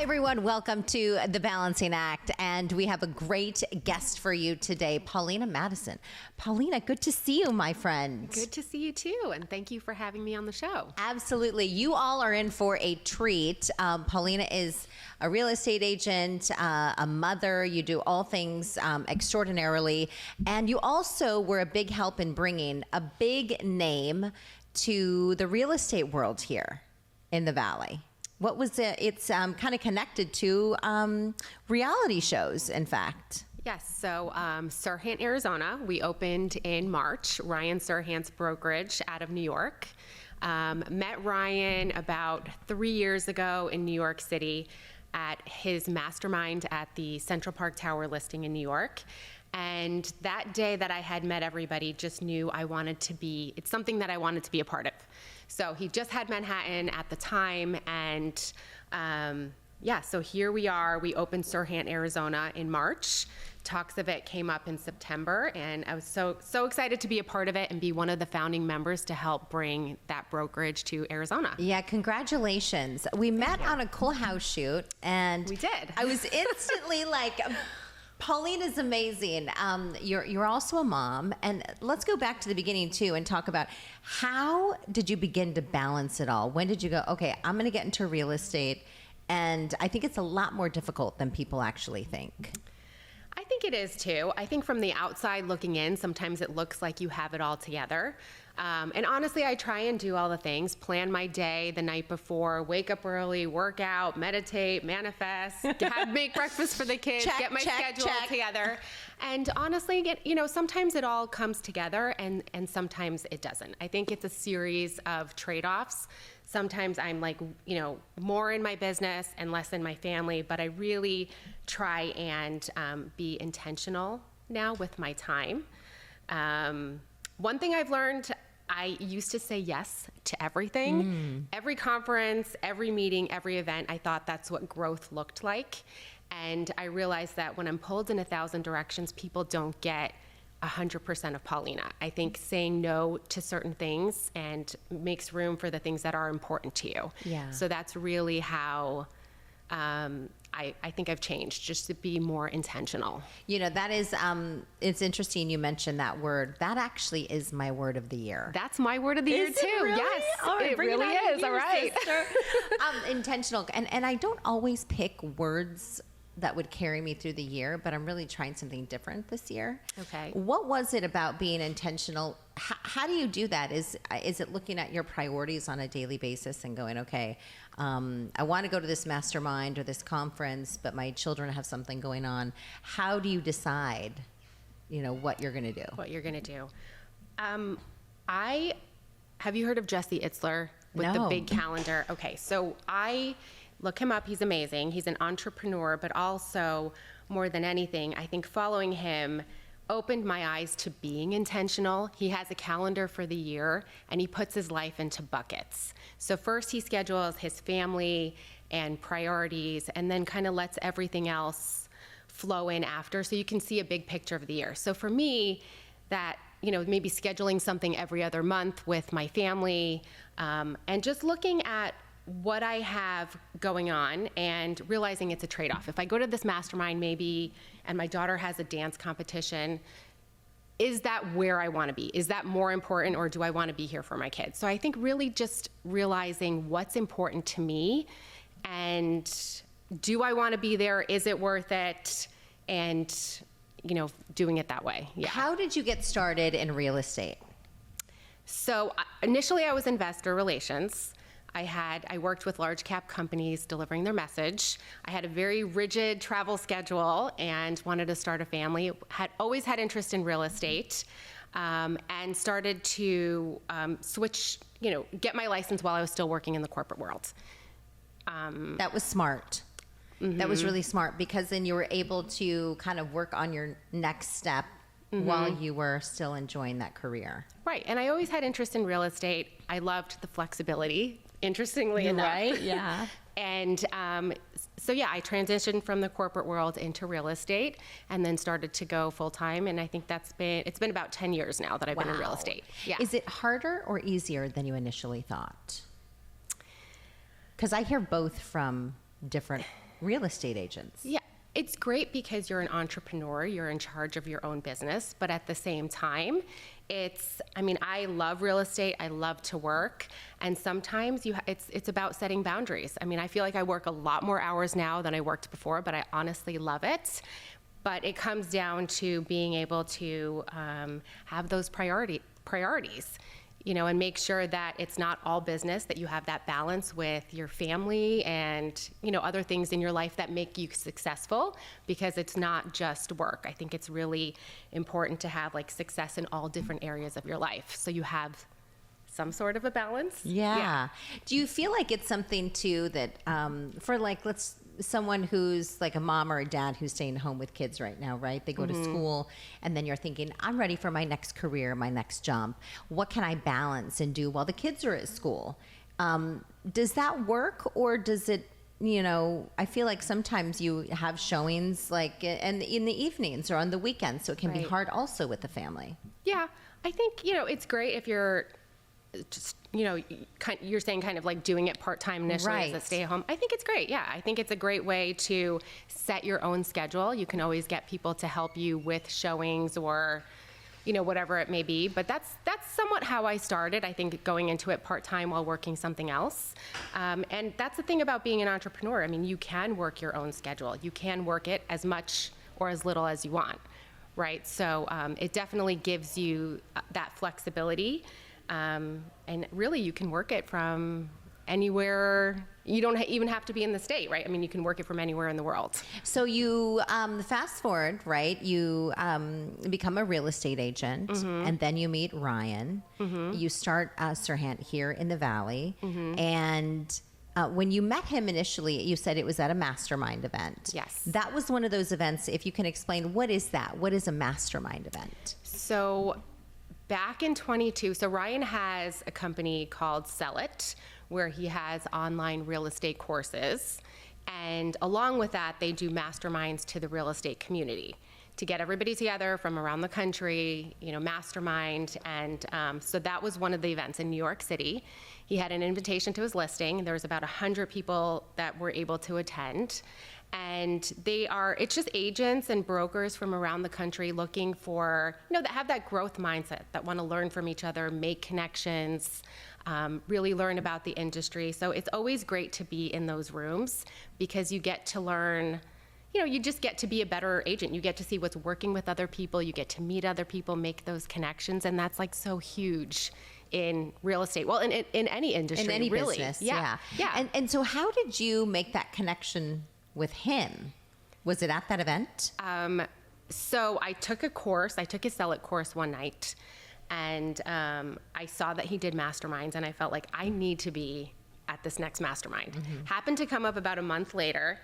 Hi, everyone. Welcome to The Balancing Act. And we have a great guest for you today, Paulina Matteson. Paulina, good to see you, my friend. Good to see you, too. And thank you for having me on the show. Absolutely. You all are in for a treat. Paulina is a real estate agent, a mother. You do all things extraordinarily. And you also were a big help in bringing a big name to the real estate world here in the Valley. What was it? It's kind of connected to reality shows, in fact. Yes. So Sirhan, Arizona, we opened in March, Ryan Sirhan's brokerage out of New York. Met Ryan about 3 years ago in New York City at his mastermind at the Central Park Tower listing in New York. And that day that I had met everybody, just knew it's something that I wanted to be a part of. So he just had Manhattan at the time, and so here we are. We opened Sirhan, Arizona in March. Talks of it came up in September, and I was so excited to be a part of it and be one of the founding members to help bring that brokerage to Arizona. Yeah, congratulations. We met on a Cool House shoot, and we did. I was instantly like, Paulina's amazing. You're also a mom, and let's go back to the beginning too and talk about how did you begin to balance it all? When did you go, okay, I'm going to get into real estate? And I think it's a lot more difficult than people actually think. I think it is too. I think from the outside looking in, sometimes it looks like you have it all together. And honestly, I try and do all the things, plan my day the night before, wake up early, work out, meditate, manifest, make breakfast for the kids, get my schedule together. And honestly, sometimes it all comes together and sometimes it doesn't. I think it's a series of trade-offs. Sometimes I'm more in my business and less in my family, but I really try and be intentional now with my time. One thing I've learned, I used to say yes to everything. Every conference, every meeting, every event, I thought that's what growth looked like. And I realized that when I'm pulled in 1,000 directions, people don't get 100% of Paulina. I think saying no to certain things and makes room for the things that are important to you. Yeah. So that's really how I think I've changed, just to be more intentional. That is, it's interesting you mentioned that word. That actually is my word of the year. That's my word of the year too. Really? Yes, All right, it really is. All right. Intentional. And I don't always pick words that would carry me through the year, but I'm really trying something different this year. Okay. What was it about being intentional? How do you do that? Is it looking at your priorities on a daily basis and going, okay, I want to go to this mastermind or this conference, but my children have something going on. How do you decide, what you're going to do? What you're going to do. Have you heard of Jesse Itzler with the big calendar? Okay, so I look him up. He's amazing. He's an entrepreneur, but also more than anything, I think following him opened my eyes to being intentional. He has a calendar for the year and he puts his life into buckets. So first he schedules his family and priorities and then kind of lets everything else flow in after, so you can see a big picture of the year. So for me, that maybe scheduling something every other month with my family, and just looking at what I have going on and realizing it's a trade-off. If I go to this mastermind maybe, and my daughter has a dance competition, is that where I want to be? Is that more important, or do I want to be here for my kids? So I think really just realizing what's important to me, and do I want to be there? Is it worth it? And doing it that way. Yeah. How did you get started in real estate? So initially I was investor relations. I worked with large cap companies delivering their message. I had a very rigid travel schedule and wanted to start a family. Had always had interest in real estate, and started to switch, get my license while I was still working in the corporate world. That was smart. Mm-hmm. That was really smart, because then you were able to kind of work on your next step while you were still enjoying that career. Right. And I always had interest in real estate. I loved the flexibility, interestingly enough. Right, yeah. And so, I transitioned from the corporate world into real estate and then started to go full time. And I think it's been about 10 years now that I've been in real estate. Yeah. Is it harder or easier than you initially thought? Because I hear both from different real estate agents? Yeah, it's great because you're an entrepreneur, you're in charge of your own business, but at the same time, I love real estate, I love to work, and sometimes it's about setting boundaries. I mean, I feel like I work a lot more hours now than I worked before, but I honestly love it. But it comes down to being able to have those priorities, and make sure that it's not all business, that you have that balance with your family and, other things in your life that make you successful, because it's not just work. I think it's really important to have like success in all different areas of your life, so you have some sort of a balance. Yeah. Do you feel like it's something too that for like someone who's like a mom or a dad who's staying home with kids right now, right? They go to school, and then you're thinking, I'm ready for my next career, my next jump. What can I balance and do while the kids are at school? Does that work, or does it, I feel like sometimes you have showings like in the evenings or on the weekends, so it can be hard also with the family. Yeah, I think, it's great if you're just, you're saying kind of like doing it part-time initially as a stay-at-home. I think it's great. Yeah, I think it's a great way to set your own schedule. You can always get people to help you with showings or, whatever it may be. But that's somewhat how I started, I think, going into it part-time while working something else. And that's the thing about being an entrepreneur. I mean, you can work your own schedule. You can work it as much or as little as you want, right? So it definitely gives you that flexibility. And really, you can work it from anywhere. You don't even have to be in the state, right? I mean, you can work it from anywhere in the world. So you fast forward, right? You become a real estate agent, and then you meet Ryan. You start Serhant here in the Valley, and when you met him initially, you said it was at a mastermind event. Yes. That was one of those events. If you can explain, what is that? What is a mastermind event? So back in 22, so Ryan has a company called Syleste, where he has online real estate courses. And along with that, they do masterminds to the real estate community to get everybody together from around the country, mastermind. And so that was one of the events in New York City. He had an invitation to his listing. There was about 100 people that were able to attend. And it's just agents and brokers from around the country looking for, that have that growth mindset, that want to learn from each other, make connections, really learn about the industry. So it's always great to be in those rooms because you get to learn, you just get to be a better agent. You get to see what's working with other people. You get to meet other people, make those connections. And that's like so huge in real estate. Well, in any industry, in any really. business. Yeah. And so how did you make that connection with him? Was it at that event? So I took a course. I took his Sell-It course one night, and I saw that he did masterminds, and I felt like I need to be at this next mastermind. Happened to come up about a month later.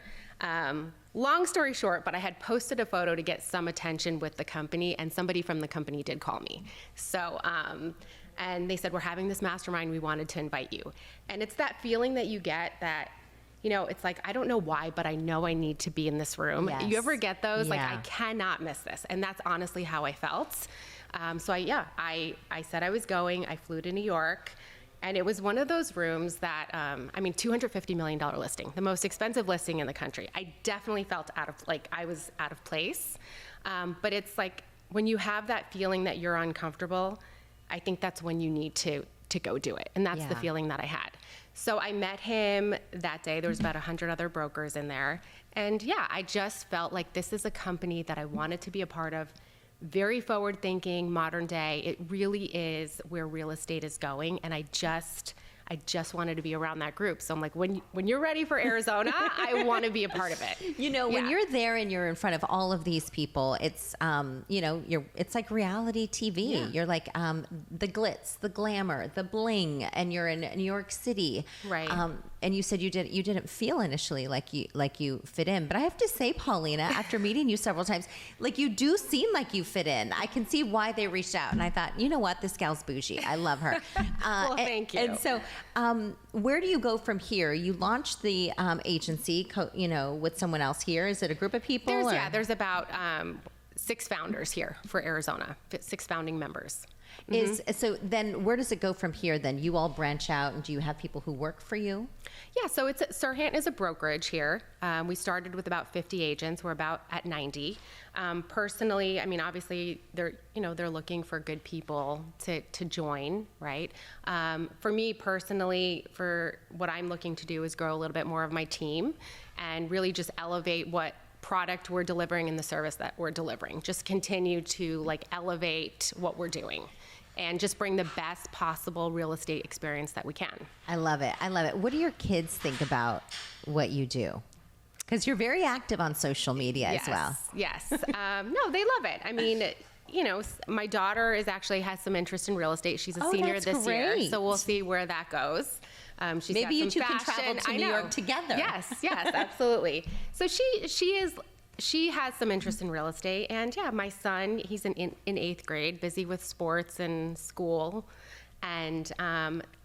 Long story short, but I had posted a photo to get some attention with the company, and somebody from the company did call me. So, and they said, we're having this mastermind. We wanted to invite you. And it's that feeling that you get that, it's like, I don't know why, but I know I need to be in this room. Yes. You ever get those? Yeah. Like, I cannot miss this. And that's honestly how I felt. So I said I was going. I flew to New York. And it was one of those rooms that, $250 million listing, the most expensive listing in the country. I definitely felt I was out of place. But it's like, when you have that feeling that you're uncomfortable, I think that's when you need to go do it. And that's the feeling that I had. So I met him that day. There was about 100 other brokers in there. And I just felt like this is a company that I wanted to be a part of. Very forward thinking, modern day. It really is where real estate is going. And I just wanted to be around that group. So I'm like, when you're ready for Arizona, I want to be a part of it. When you're there and you're in front of all of these people, it's, it's like reality TV. Yeah. You're like the glitz, the glamour, the bling, and you're in New York City. Right. And you said you didn't feel initially like you fit in. But I have to say, Paulina, after meeting you several times, like you do seem like you fit in. I can see why they reached out. And I thought, you know what, this gal's bougie. I love her. Well, thank you. And so, where do you go from here? You launched the agency, with someone else here. Is it a group of people? There's about 6 founders here for Arizona, 6 founding members. So then where does it go from here then? You all branch out, and do you have people who work for you? Yeah, so Serhant is a brokerage here. We started with about 50 agents. We're about at 90. Personally, I mean, obviously they're looking for good people to join, right? For me personally, for what I'm looking to do is grow a little bit more of my team and really just elevate what product we're delivering and the service that we're delivering. Just continue to like elevate what we're doing and just bring the best possible real estate experience that we can. I love it. I love it. What do your kids think about what you do? Because you're very active on social media as well. Yes. No, they love it. I mean, my daughter has some interest in real estate. She's a senior this year, so we'll see where that goes. Maybe you two can travel to New York together. Yes, absolutely. So she has some interest in real estate, and my son, he's in 8th grade, busy with sports and school, and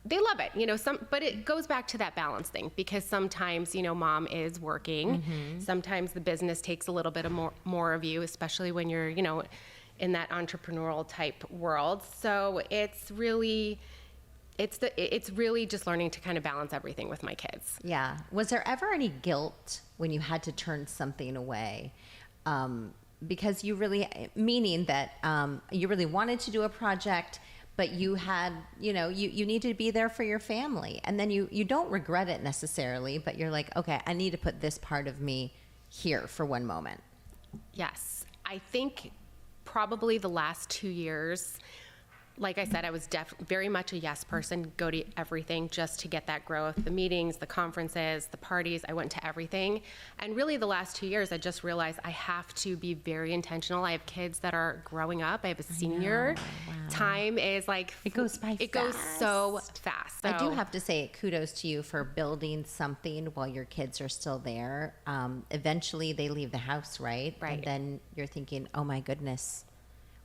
they love it. But it goes back to that balance thing, because sometimes mom is working. Sometimes the business takes a little bit of more of you, especially when you're in that entrepreneurial type world. So it's really just learning to kind of balance everything with my kids. Yeah. Was there ever any guilt when you had to turn something away? Because you really, meaning that you really wanted to do a project, but you had, you needed to be there for your family. And then you don't regret it necessarily, but you're like, okay, I need to put this part of me here for one moment. Yes. I think probably the last 2 years, like I said, I was very much a yes person, go to everything just to get that growth, the meetings, the conferences, the parties, I went to everything. And really the last 2 years, I just realized I have to be very intentional. I have kids that are growing up. I have a senior. Wow. Time is like, it goes by fast. It goes so fast. So, I do have to say kudos to you for building something while your kids are still there. Eventually they leave the house, right? Right. And then you're thinking, oh my goodness,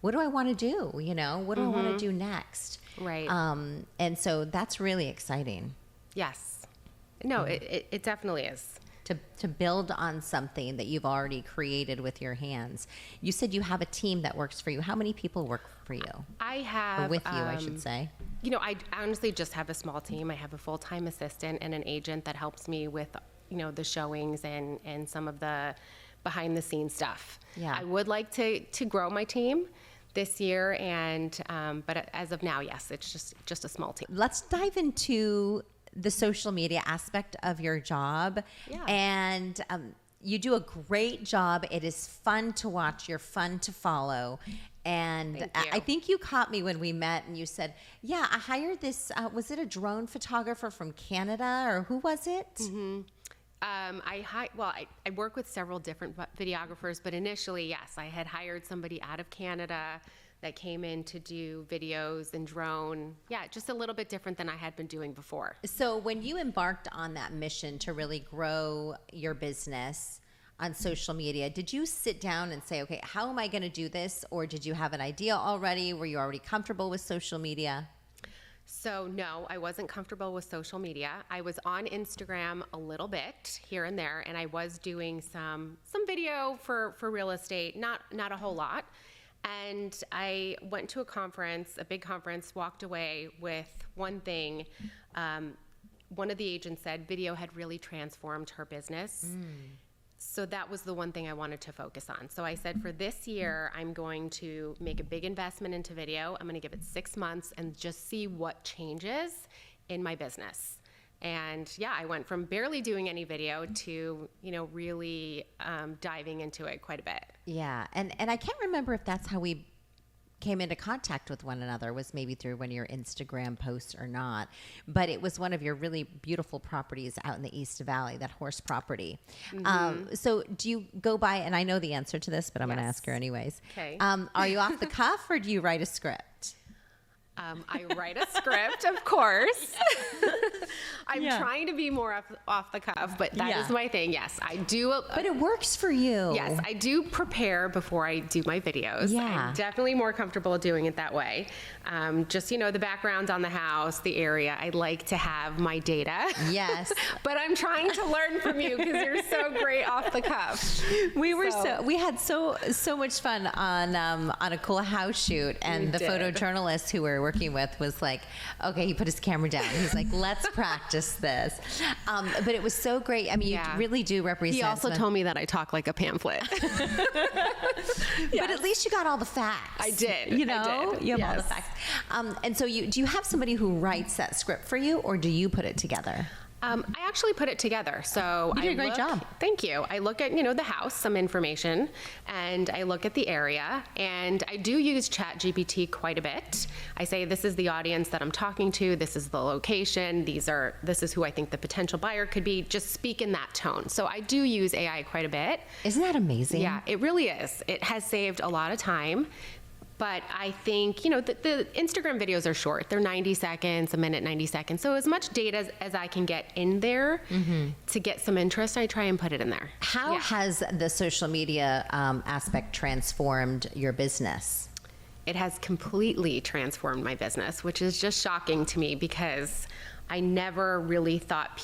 what do I want to do? What do I want to do next? Right. And so that's really exciting. Yes. No, it definitely is. To build on something that you've already created with your hands. You said you have a team that works for you. How many people work for you? I have... Or with you, I should say. I honestly just have a small team. I have a full-time assistant and an agent that helps me with, the showings and some of the behind-the-scenes stuff. Yeah. I would like to grow my team this year, but as of now, yes, it's just a small team. Let's dive into the social media aspect of your job. Yeah. And you do a great job. It is fun to watch. You're fun to follow. And I think you caught me when we met and you said, yeah, I hired this, was it a drone photographer from Canada, or who was it? Mm-hmm. I work with several different videographers, but initially, yes, I had hired somebody out of Canada that came in to do videos and drone. Yeah, just a little bit different than I had been doing before. So when you embarked on that mission to really grow your business on social media, did you sit down and say, okay, how am I going to do this? Or did you have an idea already? Were you already comfortable with social media? So no, I wasn't comfortable with social media. I was on Instagram a little bit here and there, and I was doing some video for real estate, not a whole lot. And I went to a big conference, walked away with one thing. One of the agents said video had really transformed her business. So that was the one thing I wanted to focus on. So I said, for this year, I'm going to make a big investment into video. I'm going to give it 6 months and just see what changes in my business. And yeah, I went from barely doing any video to, really diving into it quite a bit. Yeah. And I can't remember if that's how we came into contact with one another, was maybe through one of your Instagram posts or not, but it was one of your really beautiful properties out in the East Valley, that horse property. So do you go by, and I know the answer to this, but I'm going to ask her anyways. Okay. Are you off the cuff, or do you write a script? I write a script, of course. I'm trying to be more off the cuff, but that is my thing. Yes, I do. But it works for you. Yes, I do prepare before I do my videos. Yeah. I'm definitely more comfortable doing it that way. Just, the background on the house, the area, I like to have my data. Yes. But I'm trying to learn from you because you're so great off the cuff. We had so much fun on a cool house shoot, and the photojournalist who we were working with was like, okay, he put his camera down. He's like, let's practice this. But it was so great. I mean, you really do represent. He also told me that I talk like a pamphlet. But at least you got all the facts. I did. You have all the facts. And so do you have somebody who writes that script for you, or do you put it together? I actually put it together. So you did a great job. Thank you. I look at, the house, some information, and I look at the area, and I do use ChatGPT quite a bit. I say, this is the audience that I'm talking to. This is the location. This is who I think the potential buyer could be. Just speak in that tone. So I do use AI quite a bit. Isn't that amazing? Yeah, it really is. It has saved a lot of time. But I think, the Instagram videos are short. They're 90 seconds, a minute, 90 seconds. So as much data as I can get in there to get some interest, I try and put it in there. How has the social media aspect transformed your business? It has completely transformed my business, which is just shocking to me because I never really thought a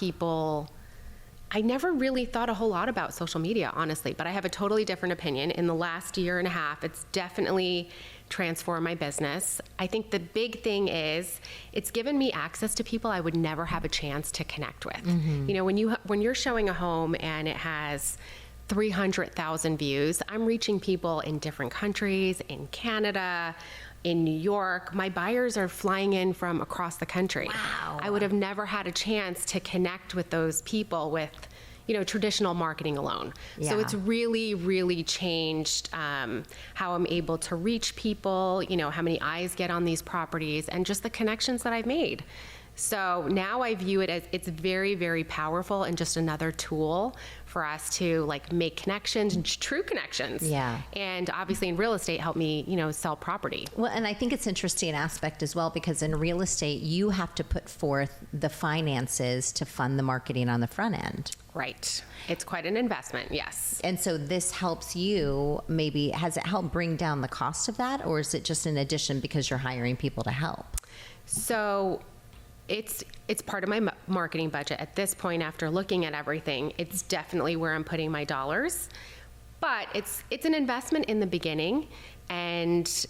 whole lot about social media, honestly, but I have a totally different opinion. In the last year and a half, it's definitely transformed my business. I think the big thing is it's given me access to people I would never have a chance to connect with. When you're showing a home and it has 300,000 views, I'm reaching people in different countries, in Canada, in New York. My buyers are flying in from across the country. Wow. I would have never had a chance to connect with those people with, traditional marketing alone. Yeah. So it's really, really changed how I'm able to reach people, how many eyes get on these properties, and just the connections that I've made. So now I view it as it's very, very powerful and just another tool for us to make connections, true connections. Yeah. And obviously in real estate help me, sell property. Well, and I think it's interesting aspect as well, because in real estate, you have to put forth the finances to fund the marketing on the front end. Right. It's quite an investment, yes. And so this helps you, has it helped bring down the cost of that, or is it just an addition because you're hiring people to help? So it's part of my marketing budget at this point. After looking at everything, it's definitely where I'm putting my dollars. But it's an investment in the beginning, and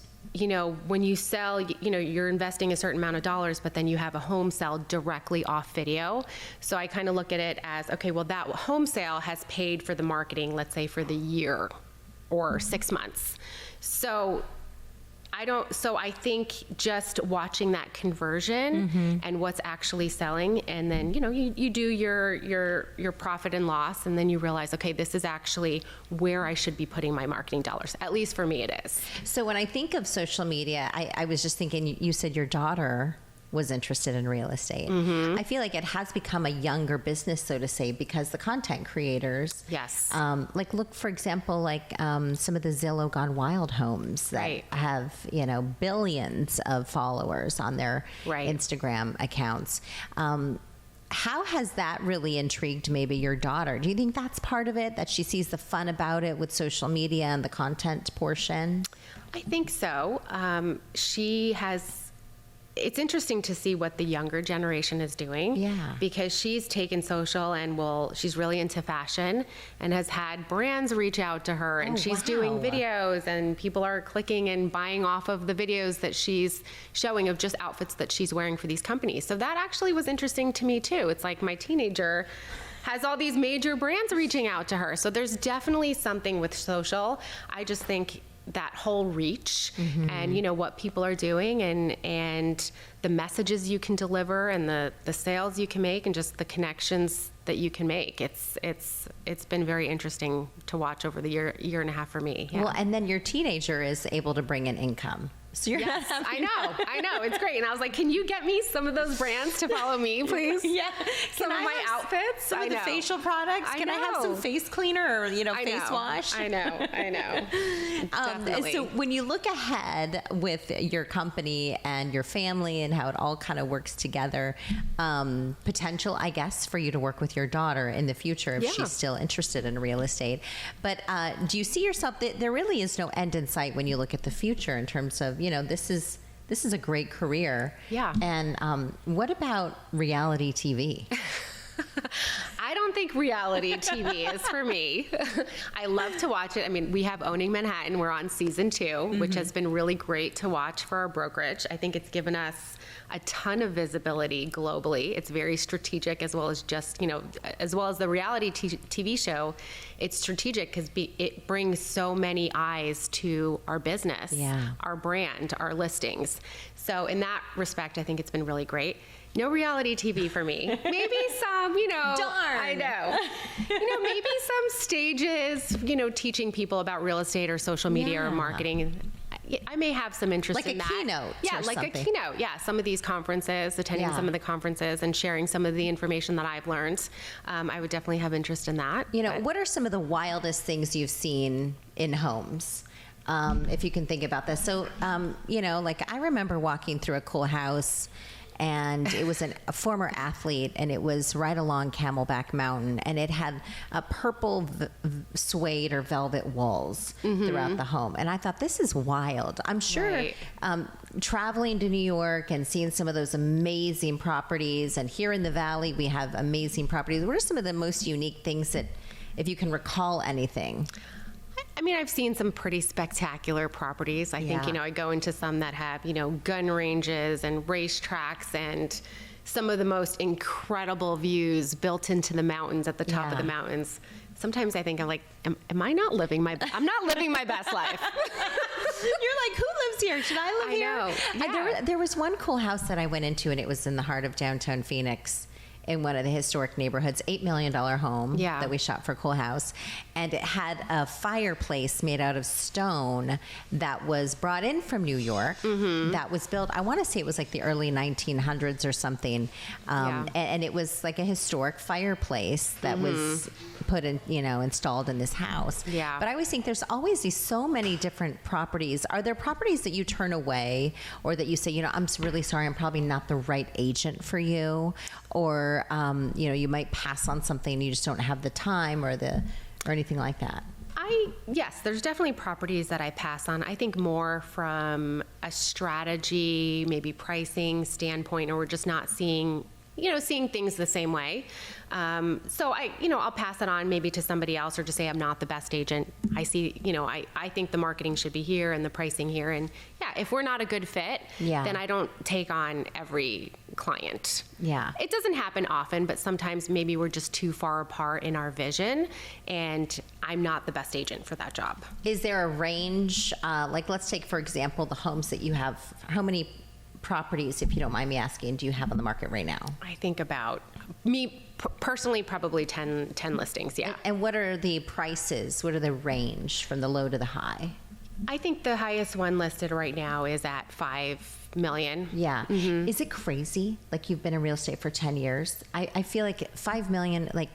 when you sell, you're investing a certain amount of dollars, but then you have a home sell directly off video. So I kind of look at it as, okay, well, that home sale has paid for the marketing, let's say for the year or 6 months. So I think just watching that conversion and what's actually selling, and then, you do your profit and loss, and then you realize, okay, this is actually where I should be putting my marketing dollars. At least for me, it is. So when I think of social media, I was just thinking, you said your daughter was interested in real estate. I feel like it has become a younger business, so to say, because the content creators, yes, look, for example, some of the Zillow Gone Wild homes that have, billions of followers on their Instagram accounts. How has that really intrigued maybe your daughter? Do you think that's part of it, that she sees the fun about it with social media and the content portion? I think so. It's interesting to see what the younger generation is doing. Yeah. Because she's taken social and she's really into fashion and has had brands reach out to her, and she's doing videos, and people are clicking and buying off of the videos that she's showing of just outfits that she's wearing for these companies. So that actually was interesting to me too. It's like my teenager has all these major brands reaching out to her. So there's definitely something with social. I just think that whole reach and what people are doing and the messages you can deliver and the sales you can make and just the connections that you can make. It's been very interesting to watch over the year and a half for me. Yeah. Well, and then your teenager is able to bring in income. So you're Yes, not I know. It's great. And I was like, can you get me some of those brands to follow me, please? Yeah. Some of my outfits. Some of the facial products. Can I have some face cleaner or, face wash? I know. Definitely. So when you look ahead with your company and your family and how it all kind of works together, potential, I guess, for you to work with your daughter in the future if she's still interested in real estate. But do you see yourself, there really is no end in sight when you look at the future in terms of, this is a great career. Yeah. And what about reality TV? I don't think reality TV is for me. I love to watch it. I mean, we have Owning Manhattan. We're on season 2, which has been really great to watch for our brokerage. I think it's given us a ton of visibility globally. It's very strategic, as well as just, as well as the reality TV show. It's strategic because it brings so many eyes to our business, our brand, our listings. So in that respect, I think it's been really great. No reality TV for me. Maybe some, Darn. I know. Maybe some stages, teaching people about real estate or social media or marketing. I may have some interest in that. Like a keynote. Yeah, like a keynote. Yeah, some of these conferences, attending some of the conferences and sharing some of the information that I've learned. I would definitely have interest in that. What are some of the wildest things you've seen in homes? If you can think about this. So, I remember walking through a cool house, and it was a former athlete, and it was right along Camelback Mountain, and it had a purple suede or velvet walls throughout the home. And I thought, this is wild. I'm sure traveling to New York and seeing some of those amazing properties, and here in the Valley we have amazing properties. What are some of the most unique things that, if you can recall anything? I mean, I've seen some pretty spectacular properties. I think, I go into some that have, gun ranges and racetracks and some of the most incredible views built into the mountains at the top of the mountains. Sometimes I think I'm like, am I not living I'm not living my best life. You're like, who lives here? Should I live here? I know. Yeah. There was one cool house that I went into, and it was in the heart of downtown Phoenix, in one of the historic neighborhoods, $8 million home that we shot for Cool House. And it had a fireplace made out of stone that was brought in from New York, that was built, I want to say it was like the early 1900s or something. And it was like a historic fireplace that was put in, installed in this house. Yeah. But I always think there's always so many different properties. Are there properties that you turn away, or that you say, I'm really sorry, I'm probably not the right agent for you? Or, you might pass on something, you just don't have the time or anything like that? Yes, there's definitely properties that I pass on. I think more from a strategy, maybe pricing standpoint, or we're just not seeing things the same way. So I'll pass it on maybe to somebody else, or just say I'm not the best agent. I see, I think the marketing should be here and the pricing here. And if we're not a good fit, then I don't take on every client. Yeah. It doesn't happen often, but sometimes maybe we're just too far apart in our vision, and I'm not the best agent for that job. Is there a range? Like, let's take, for example, the homes that you have. How many properties, if you don't mind me asking, do you have on the market right now? I think about me personally, probably 10 listings. Yeah. And what are the prices? What are the range from the low to the high? I think the highest one listed right now is at $5 million. Yeah. Is it crazy? Like, you've been in real estate for 10 years. I feel like $5 million, like,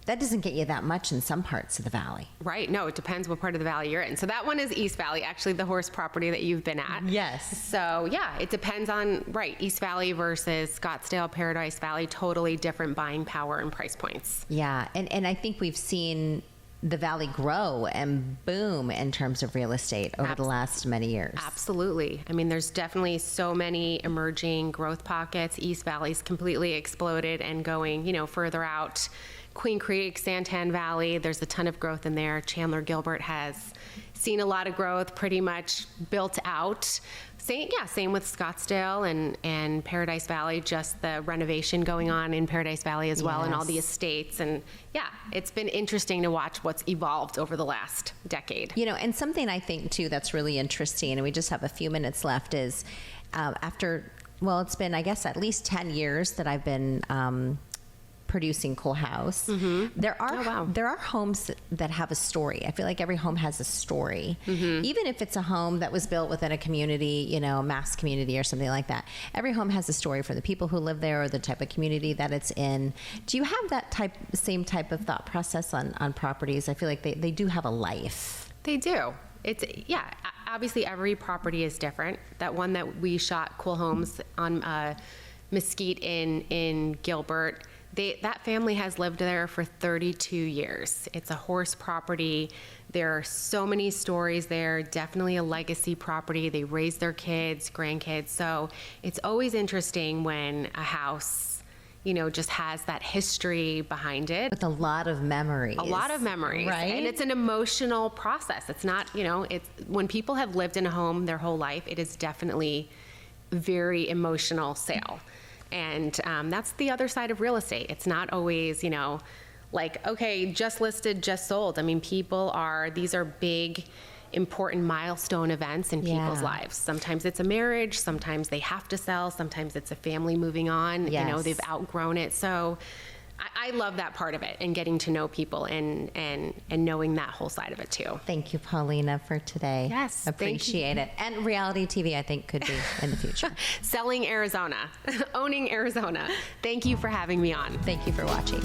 that doesn't get you that much in some parts of the Valley. Right. No, it depends what part of the Valley you're in. So that one is East Valley, actually the horse property that you've been at. Yes. So it depends on, East Valley versus Scottsdale, Paradise Valley, totally different buying power and price points. Yeah. And I think we've seen the Valley grow and boom in terms of real estate over the last many years. Absolutely. I mean, there's definitely so many emerging growth pockets. East Valley's completely exploded and going, further out. Queen Creek, Santan Valley, there's a ton of growth in there. Chandler Gilbert has seen a lot of growth, pretty much built out. Same with Scottsdale and Paradise Valley, just the renovation going on in Paradise Valley as well, and all the estates. And it's been interesting to watch what's evolved over the last decade. And something I think too that's really interesting, and we just have a few minutes left, is it's been, I guess, at least 10 years that I've been producing cool house. There are homes that have a story. I feel like every home has a story. Even if it's a home that was built within a community, you know, a mass community or something like that. Every home has a story for the people who live there or the type of community that it's in. Do you have that same type of thought process on properties? I feel like they do have a life. They do. Obviously every property is different. That one that we shot, Cool Homes on Mesquite in Gilbert, that family has lived there for 32 years. It's a horse property. There are so many stories there, definitely a legacy property. They raise their kids, grandkids. So it's always interesting when a house, you know, just has that history behind it. With a lot of memories. A lot of memories. Right? And it's an emotional process. It's not, you know, it's when people have lived in a home their whole life, it is definitely very emotional sale. And that's the other side of real estate. It's not always, you know, like, okay, just listed, just sold. I mean, these are big, important milestone events in people's lives. Sometimes it's a marriage, sometimes they have to sell, sometimes it's a family moving on, you know, they've outgrown it. So I love that part of it, and getting to know people and knowing that whole side of it too. Thank you, Paulina, for today. Yes, appreciate it. And reality TV, I think, could be in the future. Selling Arizona, owning Arizona. Thank you for having me on. Thank you for watching.